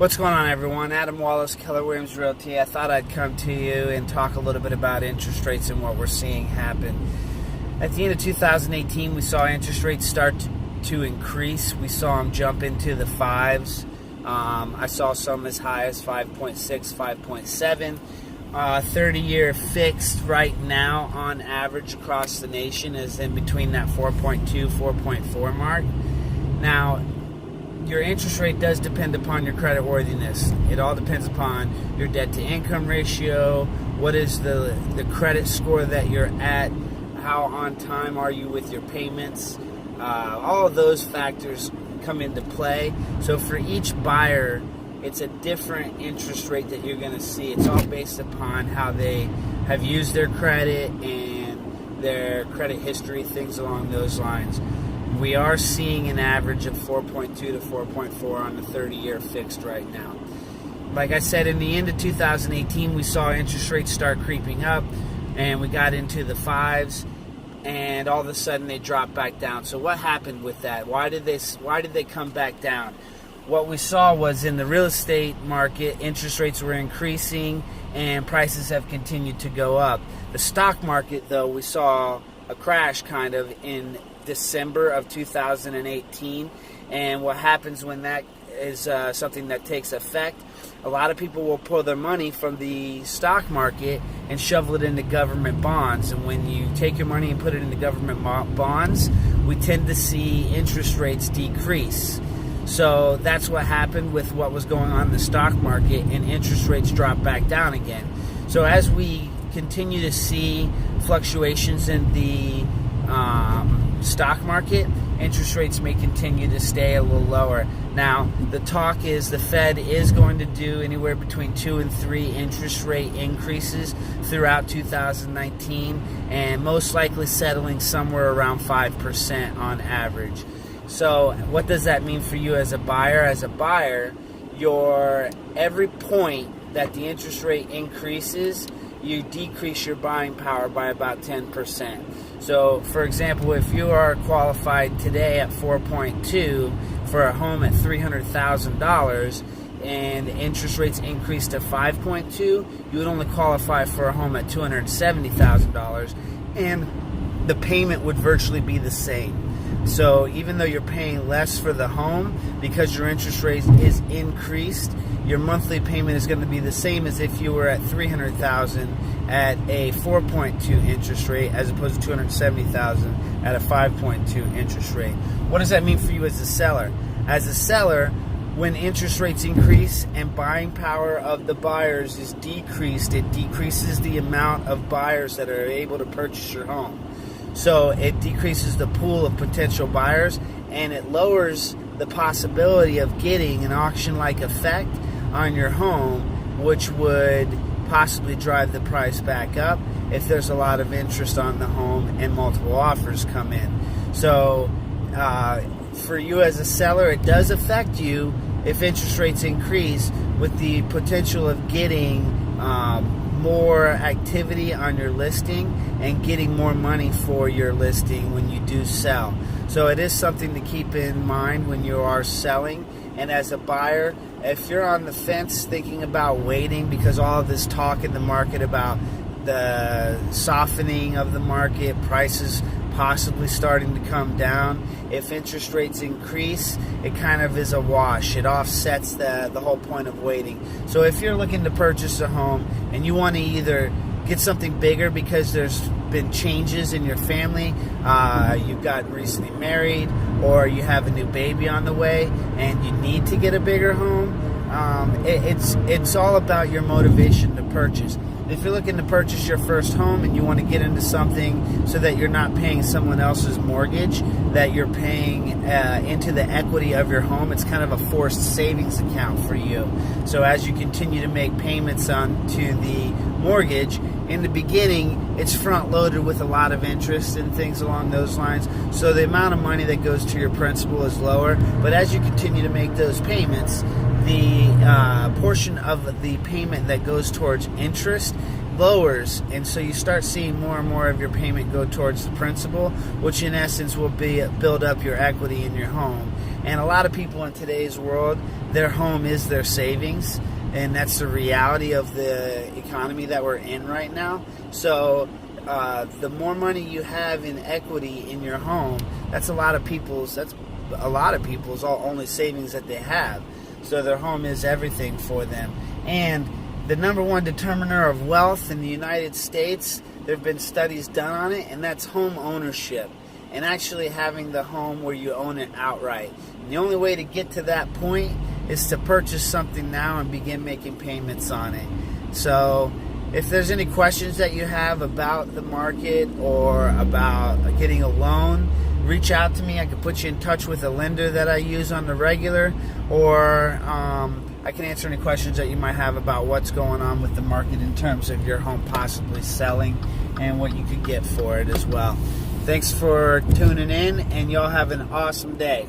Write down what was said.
What's going on, everyone? Adam Wallace, Keller Realty. I thought I'd come to you and talk a little bit about interest rates and what we're seeing happen. At the end of 2018, we saw interest rates start to increase. We saw them jump into the fives. I saw some as high as 5.6, 5.7. 30-year fixed right now on average across the nation is in between that 4.2, 4.4 mark. Now, your interest rate does depend upon your credit worthiness. It all depends upon your debt to income ratio, what is the credit score that you're at, how on time are you with your payments. All of those factors come into play. So for each buyer, it's a different interest rate that you're going to see. It's all based upon how they have used their credit and their credit history, things along those lines. We are seeing an average of 4.2 to 4.4 on the 30-year fixed right now. Like I said, in the end of 2018, we saw interest rates start creeping up, and we got into the fives, and all of a sudden they dropped back down. So what happened with that? Why did they come back down? What we saw was in the real estate market, interest rates were increasing and prices have continued to go up. The stock market, though, we saw a crash kind of in December of 2018, and what happens when that is something that takes effect, a lot of people will pull their money from the stock market and shovel it into government bonds. And when you take your money and put it into government bonds, we tend to see interest rates decrease. So that's what happened with what was going on in the stock market, and interest rates dropped back down again. So as we continue to see fluctuations in the stock market, interest rates may continue to stay a little lower. Now, the talk is the Fed is going to do anywhere between 2 and 3 interest rate increases throughout 2019, and most likely settling somewhere around 5% on average. So what does that mean for you as a buyer? As a buyer, your every point that the interest rate increases, you decrease your buying power by about 10%. So, for example, if you are qualified today at 4.2 for a home at $300,000 and interest rates increase to 5.2, you would only qualify for a home at $270,000, and the payment would virtually be the same. So even though you're paying less for the home, because your interest rate is increased, your monthly payment is going to be the same as if you were at $300,000 at a 4.2 interest rate as opposed to $270,000 at a 5.2 interest rate. What does that mean for you as a seller? As a seller, when interest rates increase and buying power of the buyers is decreased, it decreases the amount of buyers that are able to purchase your home. So it decreases the pool of potential buyers, and it lowers the possibility of getting an auction-like effect on your home, which would possibly drive the price back up if there's a lot of interest on the home and multiple offers come in. So for you as a seller, it does affect you if interest rates increase, with the potential of getting more activity on your listing and getting more money for your listing when you do sell. So it is something to keep in mind when you are selling. And as a buyer, if you're on the fence thinking about waiting because all of this talk in the market about the softening of the market, prices possibly starting to come down, if interest rates increase, it kind of is a wash. It offsets the whole point of waiting. So if you're looking to purchase a home and you want to either get something bigger because there's been changes in your family, you got recently married, or you have a new baby on the way and you need to get a bigger home, it's all about your motivation to purchase. If you're looking to purchase your first home and you want to get into something so that you're not paying someone else's mortgage, that you're paying into the equity of your home, it's kind of a forced savings account for you. So as you continue to make payments onto the mortgage, in the beginning, it's front-loaded with a lot of interest and things along those lines. So the amount of money that goes to your principal is lower. But as you continue to make those payments, the portion of the payment that goes towards interest lowers, and so you start seeing more and more of your payment go towards the principal, which in essence will build up your equity in your home. And a lot of people in today's world, their home is their savings, and that's the reality of the economy that we're in right now. So the more money you have in equity in your home, that's a lot of people's only savings that they have. So their home is everything for them. And the number one determiner of wealth in the United States, there have been studies done on it, and that's home ownership, and actually having the home where you own it outright. And the only way to get to that point is to purchase something now and begin making payments on it. So if there's any questions that you have about the market or about getting a loan, reach out to me. I can put you in touch with a lender that I use on the regular, or I can answer any questions that you might have about what's going on with the market in terms of your home possibly selling and what you could get for it as well. Thanks for tuning in, and y'all have an awesome day.